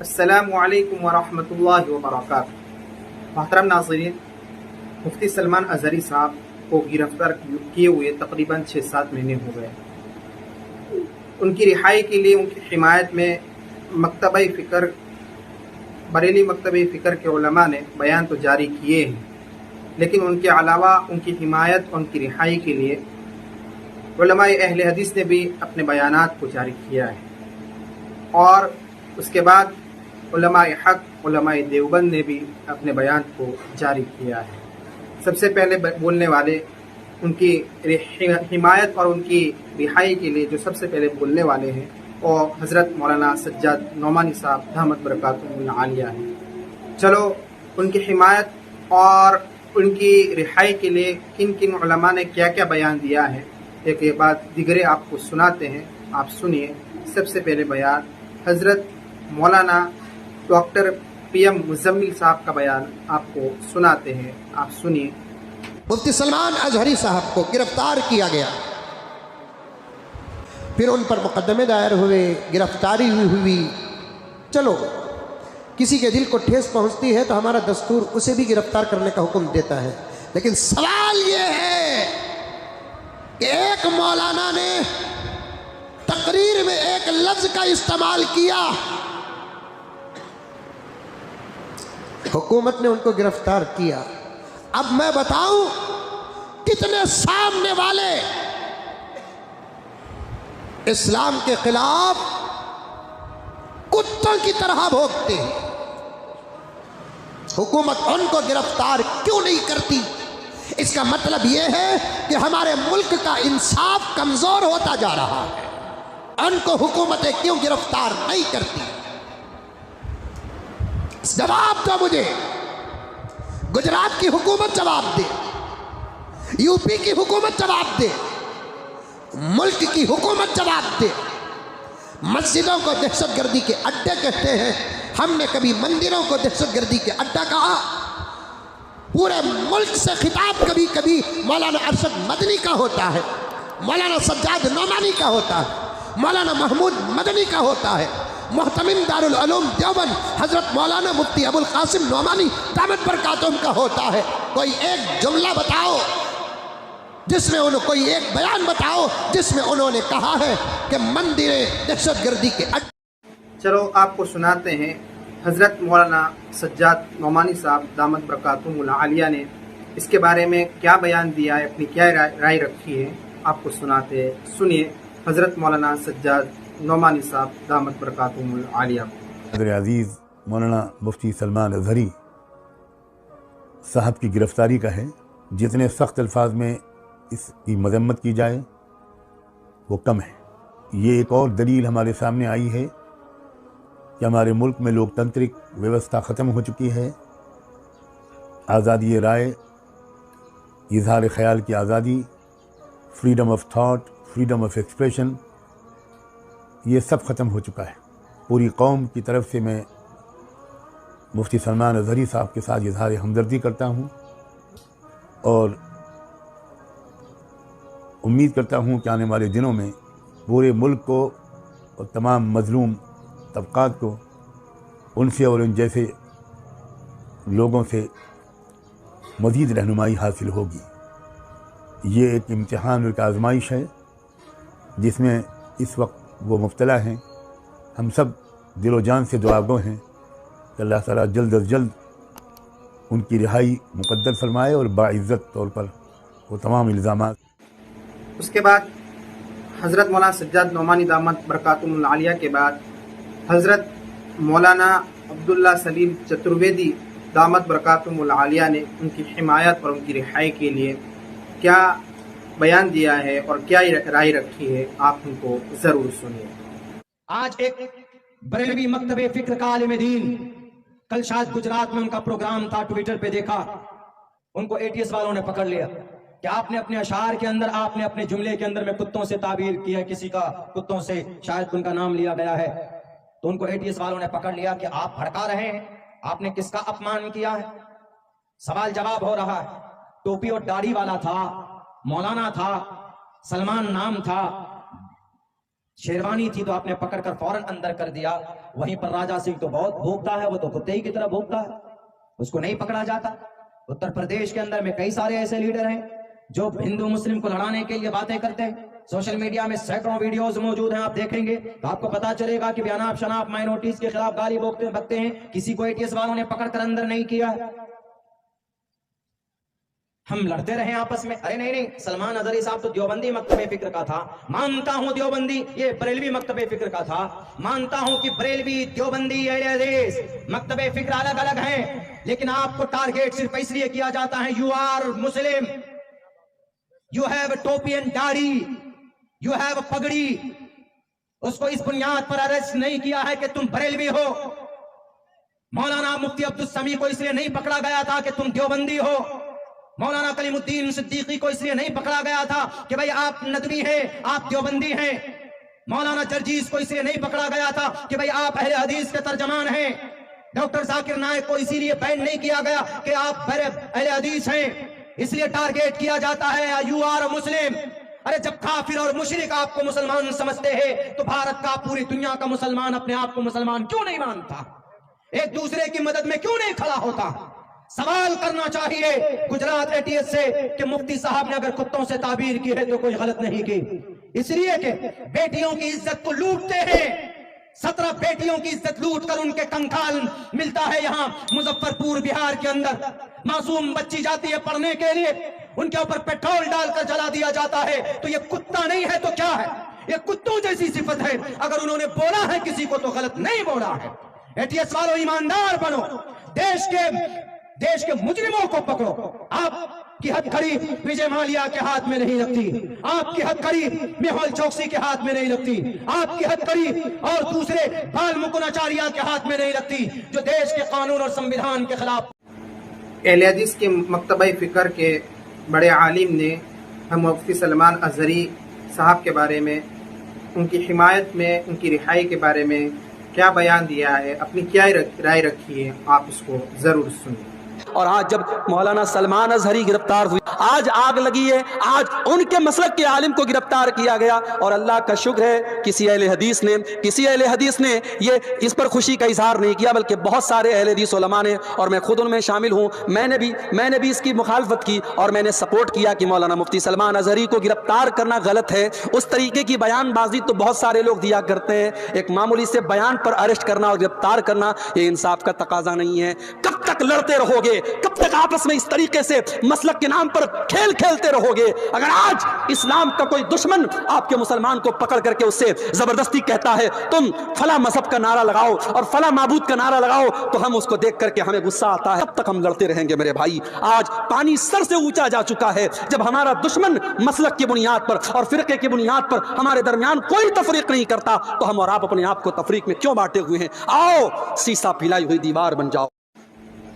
अस्सलामु अलैकुम वरहमतुल्लाहि वबरकातुहू। मोहतरम नाज़रीन, मुफ्ती सलमान अज़हरी साहब को गिरफ्तार किए हुए तकरीबन 6-7 महीने हो गए। उनकी रिहाई के लिए उनकी हिमायत में मकतब फ़िक्र बरेली मकतब फ़िक्र के उलमा ने बयान तो जारी किए हैं, लेकिन उनके अलावा उनकी हिमायत और उनकी रिहाई के लिए उलमा अहले हदीस ने भी अपने बयानात को जारी किया है। और उसके बाद उलमाए हक, उलमाए देवबंद ने भी अपने बयान को जारी किया है। सबसे पहले बोलने वाले उनकी हिमायत और उनकी रिहाई के लिए जो सबसे पहले बोलने वाले हैं वो हज़रत मौलाना सज्जाद नौमानी साहब दामत बरकातुहुल आलिया हैं। चलो उनकी हिमायत और उनकी रिहाई के लिए किन किन उलमा ने क्या क्या बयान दिया है, एक के बाद दिगरे आपको सुनाते हैं, आप सुनिए। सबसे पहले बयान हज़रत मौलाना डॉक्टर PM मुज़म्मिल साहब का बयान आपको सुनाते हैं, आप सुनिए। मुफ्ती सलमान अज़हरी साहब को गिरफ्तार किया गया, फिर उन पर मुकदमे दायर हुए, गिरफ्तारी हुई। चलो किसी के दिल को ठेस पहुंचती है तो हमारा दस्तूर उसे भी गिरफ्तार करने का हुक्म देता है, लेकिन सवाल ये है कि एक मौलाना ने तकरीर में एक लफ्ज का इस्तेमाल किया, हुकूमत ने उनको गिरफ्तार किया। अब मैं बताऊं कितने सामने वाले इस्लाम के खिलाफ कुत्तों की तरह भोंकते हैं। हुकूमत उनको गिरफ्तार क्यों नहीं करती? इसका मतलब यह है कि हमारे मुल्क का इंसाफ कमजोर होता जा रहा है। उनको हुकूमतें क्यों गिरफ्तार नहीं करती? जवाब दो मुझे। गुजरात की हुकूमत जवाब दे, यूपी की हुकूमत जवाब दे, मुल्क की हुकूमत जवाब दे। मस्जिदों को दहशतगर्दी के अड्डे कहते हैं, हमने कभी मंदिरों को दहशतगर्दी के अड्डा कहा? पूरे मुल्क से खिताब कभी कभी मौलाना अरशद मदनी का होता है, मौलाना सज्जाद नौमानी का होता है, मौलाना महमूद मदनी का होता है, मोहतमिम दारुल उलूम देवबंद हजरत मौलाना मुफ्ती अबुल कासिम नौमानी दामत बरकातुहुम का होता है। कोई एक जुमला बताओ जिसमें उन्होंने, कोई एक बयान बताओ जिसमें उन्होंने कहा है कि मंदिर दहशतगर्दी के चलो आपको सुनाते हैं हजरत मौलाना सज्जाद नौमानी साहब दामत बरकातुहुल आलिया ने इसके बारे में क्या बयान दिया है, अपनी क्या राय रखी है, आपको सुनाते हैं। सुनिए हजरत मौलाना सज्जाद नौमानी साहब दामत बरकातुहुल आलिया। अजीज़ मौलाना मुफ्ती सलमान अज़हरी साहब की गिरफ़्तारी का है। जितने सख्त अल्फाज में इसकी मजम्मत की जाए वो कम है। ये एक और दलील हमारे सामने आई है कि हमारे मुल्क में लोकतांत्रिक व्यवस्था ख़त्म हो चुकी है। आज़ादी राय, इज़हार ख़याल की आज़ादी, freedom of thought, freedom of expression, ये सब ख़त्म हो चुका है। पूरी कौम की तरफ से मैं मुफ्ती सलमान अज़हरी साहब के साथ इज़हार हमदर्दी करता हूँ और उम्मीद करता हूँ कि आने वाले दिनों में पूरे मुल्क को और तमाम मज़लूम तबक़ात को उनसे और उन जैसे लोगों से मज़ीद रहनुमाई हासिल होगी। ये एक इम्तिहान और एक आज़माइश है जिसमें इस वक्त वो मुब्तला हैं। हम सब दिलो जान से दुआगो हैं कि अल्लाह ताला जल्द अज जल्द उनकी रिहाई मुक़द्दर फरमाए और बाइज़्ज़त तौर पर वो तमाम इल्ज़ामात। उसके बाद हज़रत मौलाना सज्जाद नौमानी दामत बरकातुहुल आलिया के बाद हज़रत मौलाना अब्दुल्ला सलीम चतुर्वेदी दामत बरकातुहुल आलिया ने उनकी हिमायत और उनकी रिहाई के लिए क्या बयान दिया है और क्या राय रखी है, आप उनको ज़रूर सुनिए। आज एक बरेलवी मकतबे फिक्र का आलिम दीन, कल शायद गुजरात में उनका प्रोग्राम था, ट्विटर पे देखा, उनको ATS वालों ने पकड़ लिया कि आपने अपने अशार के अंदर, आपने अपने जुमले के अंदर में कुत्तों से ताबीर किया है, किसी का कुत्तों से शायद उनका नाम लिया गया है। तो उनको ATS वालों ने पकड़ लिया कि आप भड़का रहे हैं, आपने किसका अपमान किया है। सवाल जवाब हो रहा है। टोपी और दाढ़ी वाला था, मौलाना था, सलमान नाम था, शेरवानी थी तो आपने पकड़कर फौरन अंदर कर दिया। वहीं पर राजा सिंह तो बहुत भोगता है, वो तो कुत्ते ही की तरह भोगता है, उसको नहीं पकड़ा जाता। उत्तर प्रदेश के अंदर में कई सारे ऐसे लीडर हैं जो हिंदू मुस्लिम को लड़ाने के लिए बातें करते हैं। सोशल मीडिया में सैकड़ों वीडियोस मौजूद हैं, आप देखेंगे तो आपको पता चलेगा कि बेनाप शनाप माइनॉरिटीज के खिलाफ गाली बकते हैं। किसी को एटीएस वालों ने पकड़कर अंदर नहीं किया। हम लड़ते रहे आपस में, अरे नहीं, सलमान अजहरी साहब तो देवबंदी मकतबे फिक्र का था, मानता हूं देवबंदी, ये बरेलवी मकतबे फिक्र का था, मानता हूं कि बरेलवी देवबंदी अहले हदीस मकतबे फिक्र अलग अलग हैं, लेकिन आपको टारगेट सिर्फ इसलिए किया जाता है you are Muslim, you have टोपी एंड दाढ़ी, यू हैव पगड़ी। उसको इस बुनियाद पर अरेस्ट नहीं किया है कि तुम बरेलवी हो। मौलाना मुफ्ती अब्दुल समी को इसलिए नहीं पकड़ा गया था कि तुम देवबंदी हो। मौलाना कलीमुद्दीन सिद्दीकी को इसलिए नहीं पकड़ा गया था कि भाई आप नदवी हैं, आप देवबंदी हैं। मौलाना जर्जीस को इसलिए नहीं पकड़ा गया था कि भाई आप अहले हदीस के तर्जमान हैं। डॉक्टर जाकिर नायक को इसीलिए बैन नहीं किया गया कि आप अहले हदीस हैं। इसलिए टारगेट किया जाता है यू आर मुस्लिम। अरे जब काफिर और मुशरिक आपको मुसलमान समझते हैं तो भारत का, पूरी दुनिया का मुसलमान अपने आप को मुसलमान क्यों नहीं मानता? एक दूसरे की मदद में क्यों नहीं खड़ा होता? सवाल करना चाहिए गुजरात एटीएस से कि मुफ्ती साहब ने अगर कुत्तों से ताबीर की है तो कोई गलत नहीं की, इसलिए कि बेटियों की इज्जत को लूटते हैं। 17 बेटियों की इज्जत लूट कर उनके कंकाल मिलता है यहाँ मुजफ्फरपुर बिहार के अंदर। मासूम बच्ची जाती है पढ़ने के लिए, उनके ऊपर पेट्रोल डालकर जला दिया जाता है। तो ये कुत्ता नहीं है तो क्या है? ये कुत्तों जैसी सिफत है। अगर उन्होंने बोला है किसी को तो गलत नहीं बोला है। एटीएस वालों ईमानदार बनो, देश के मुजरिमों को पकड़ो। आपकी हथकड़ी विजय माल्या के हाथ में नहीं लगती, आपकी हथकड़ी मेहुल चौकसी के हाथ में नहीं लगती, आपकी हथकड़ी और दूसरे बाल मुकुंद आचार्य के हाथ में नहीं लगती जो देश के कानून और संविधान के खिलाफ। अहले हदीस के मकतबे फ़िक्र के बड़े आलिम ने हम मुफ्ती सलमान अज़हरी साहब के बारे में, उनकी हिमायत में, उनकी रिहाई के बारे में क्या बयान दिया है, अपनी क्या राय रखी है, आप इसको ज़रूर सुनिए। और आज जब मौलाना सलमान अज़हरी गिरफ्तार हुए, आज आग लगी है, आज उनके मसलक के आलिम को गिरफ्तार किया गया। और अल्लाह का शुक्र है किसी अहले हदीस ने ये इस पर खुशी का इजहार नहीं किया, बल्कि बहुत सारे अहले हदीस उलमा ने, और मैं खुद उनमें शामिल हूँ, मैंने भी इसकी मुखालफत की और मैंने सपोर्ट किया कि मौलाना मुफ्ती सलमान अज़हरी को गिरफ्तार करना गलत है। उस तरीके की बयानबाजी तो बहुत सारे लोग दिया करते हैं, एक मामूली से बयान पर अरेस्ट करना और गिरफ्तार करना ये इंसाफ का तकाजा नहीं है। कब तक लड़ते रहोगे? कब तक आपस में इस तरीके से मसलक के नाम पर खेल खेलते रहोगे? अगर आज इस्लाम का कोई दुश्मन आपके मुसलमान को पकड़ करके उससे जबरदस्ती कहता है तुम फला मजहब का नारा लगाओ और फला माबूद का नारा लगाओ, तो हम उसको देख करके हमें गुस्सा आता है। तब तक हम लड़ते रहेंगे मेरे भाई। आज पानी सर से ऊंचा जा चुका है। जब हमारा दुश्मन मसलक की बुनियाद पर और फिरके की बुनियाद पर हमारे दरमियान कोई तफरीक नहीं करता, तो हम और आप अपने आप को तफरीक में क्यों बांटे हुए हैं? आओ सीसा पिलाई हुई दीवार बन जाओ।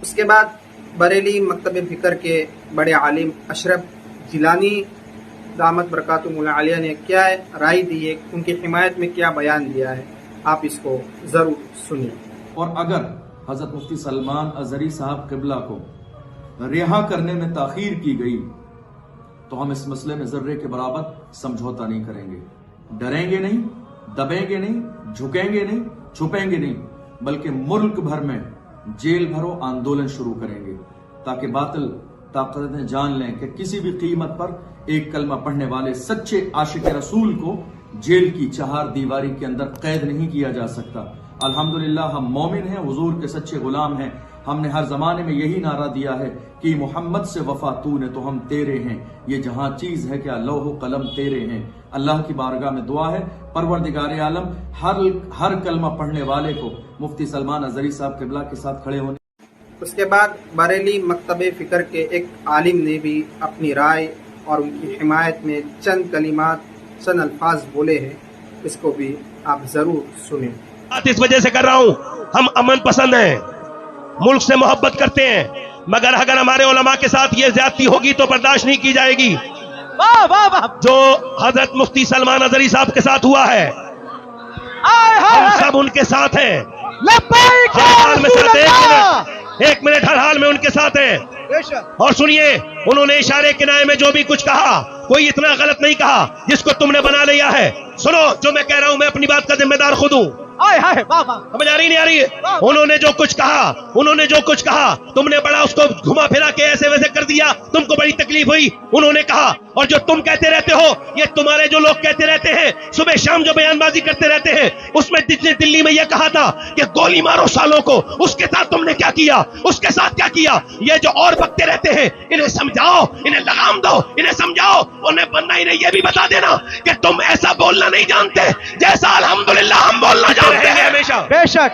उसके बाद बरेली मकतबे फ़िक्र के बड़े आलिम अशरफ जिलानी दामत बरकातुहुल आलिया ने क्या राय दी है, उनकी हिमायत में क्या बयान दिया है, आप इसको ज़रूर सुनिए। और अगर हज़रत मुफ्ती सलमान अज़हरी साहब क़िबला को रिहा करने में ताख़ीर की गई तो हम इस मसले में ज़र्रे के बराबर समझौता नहीं करेंगे। डरेंगे नहीं, दबेंगे नहीं, झुकेंगे नहीं, छुपेंगे नहीं, बल्कि मुल्क भर में जेल भरो आंदोलन शुरू करेंगे ताकि बातिल ताकतें जान लें कि किसी भी कीमत पर एक कलमा पढ़ने वाले सच्चे आशिक रसूल को जेल की चहार दीवारी के अंदर कैद नहीं किया जा सकता। अल्हम्दुलिल्लाह हम मोमिन हैं, हुजूर के सच्चे गुलाम हैं। हमने हर जमाने में यही नारा दिया है कि मोहम्मद से वफा तूने तो हम तेरे हैं, ये जहां चीज है क्या लौह कलम तेरे हैं। अल्लाह की बारगाह में दुआ है परवरदिगार आलम हर कलमा पढ़ने वाले को मुफ्ती सलमान अज़हरी साहब क़िबला के साथ खड़े होने। उसके बाद बरेली मकतबे फ़िक्र के एक आलिम ने भी अपनी राय और उनकी हिमायत में चंद कलिमात, चंद अल्फाज बोले हैं, इसको भी आप ज़रूर सुनें। इस वजह से कर रहा हूं, हम अमन पसंद हैं, मुल्क से मोहब्बत करते हैं, मगर अगर हमारे उलमा के साथ ये ज्यादती होगी तो बर्दाश्त नहीं की जाएगी। जो हजरत मुफ्ती सलमान अज़हरी साहब के साथ हुआ है, हम सब उनके साथ हैं। एक मिनट हर हाल में उनके साथ हैं। और सुनिए, उन्होंने इशारे किनारे में जो भी कुछ कहा, कोई इतना गलत नहीं कहा जिसको तुमने बना लिया है। सुनो, जो मैं कह रहा हूं, मैं अपनी बात का जिम्मेदार खुद हूं। समझ आ रही नहीं आ रही है? उन्होंने जो कुछ कहा तुमने बड़ा उसको घुमा फिरा के ऐसे वैसे कर दिया, तुमको बड़ी तकलीफ हुई। उन्होंने कहा, और जो तुम कहते रहते हो, ये तुम्हारे जो लोग कहते रहते हैं, सुबह शाम जो बयानबाजी करते रहते हैं, उसमें जिसने दिल्ली में यह कहा था कि गोली मारो सालों को, उसके साथ तुमने क्या किया, उसके साथ क्या किया? ये जो और बकते रहते हैं, इन्हें समझाओ, इन्हें लगाम दो, इन्हें समझाओ, उन्हें बनना, इन्हें यह भी बता देना कि तुम ऐसा बोलना नहीं जानते जैसा अल्हम्दुलिल्लाह हम बोलना जानते हैं हमेशा। बेशक,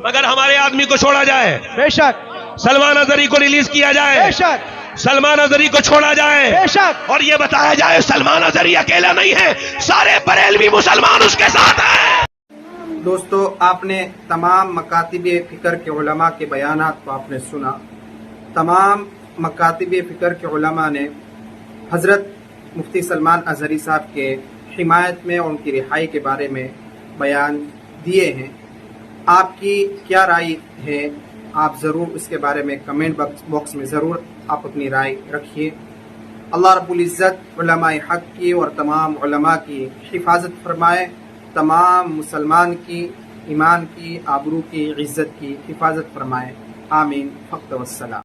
मगर हमारे आदमी को छोड़ा जाए, बेशक, सलमान अजहरी को रिलीज किया जाए, बेशक, सलमान अजहरी को छोड़ा जाए, बेशक, और ये बताया जाए सलमान अजहरी अकेला नहीं है, सारे बरेलवी मुसलमान उसके साथ हैं। दोस्तों, आपने तमाम मकातिब फ़िक्र के उलमा के बयानात को आपने सुना। तमाम मकातिब फ़िक्र के उलमा ने हज़रत मुफ्ती सलमान अजहरी साहब के हिमायत में और उनकी रिहाई के बारे में बयान दिए हैं। आपकी क्या राय है? आप ज़रूर इसके बारे में कमेंट बॉक्स में ज़रूर आप अपनी राय रखिए। अल्लाह रब्बुल इज़्ज़त उलमाए हक़ की और तमाम उलमा की हिफाजत फरमाए, तमाम मुसलमान की ईमान की, आबरू की, इज़्ज़त की हिफाजत फरमाए। आमीन। फ़क्त वस्सलाम।